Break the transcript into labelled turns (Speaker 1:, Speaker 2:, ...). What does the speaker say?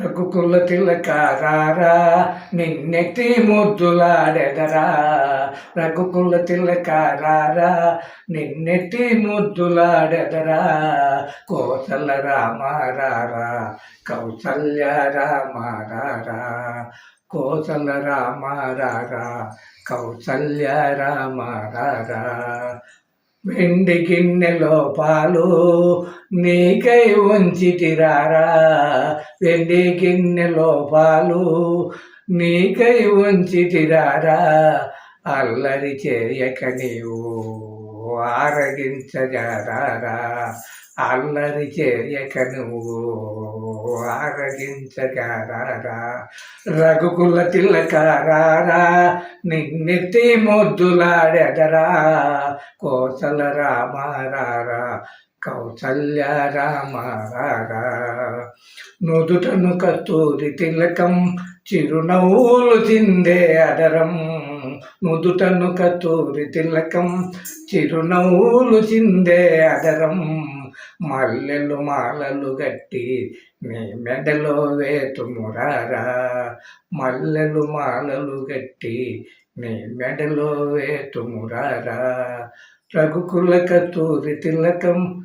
Speaker 1: రఘుకుల తిలకారారా నిన్నెత్తి ముద్దులాడెదరా. రఘుకుల తిలకారారా నిన్నెత్తి ముద్దులాడెదరా. కోసల రామారారా కౌసల్య రామారారా. కోసల రామారారా కౌసల్య రామారారా. వెండి గిన్నెలో పాలు నీకై ఉంచితిరారా. వెండి గిన్నెలో పాలు నీకై ఉంచితిరారా. అల్లరి చేయక నీవు ఆరగించగరారా. అల్లరి చేయక నువ్వు ఆరగించగరారా. రఘుకుల తిలకారారా నిన్నెత్తి ముద్దులాడెదరా. కోసల రామారారా కౌసల్య రామారారా. నుదుటను కస్తూరి తిలకం చిరునవ్వులు చిందే అదరం. నుదుటను కస్తూరి తిలకం చిరునవ్వులు చిందే అదరం. మల్లెలు మాలలు గట్టి నీ మెడలో వేతుమురారా. మల్లెలు మాలలు గట్టి నీ మెడలో వేతుమురారా. రఘుకుల కస్తూరి తిలకం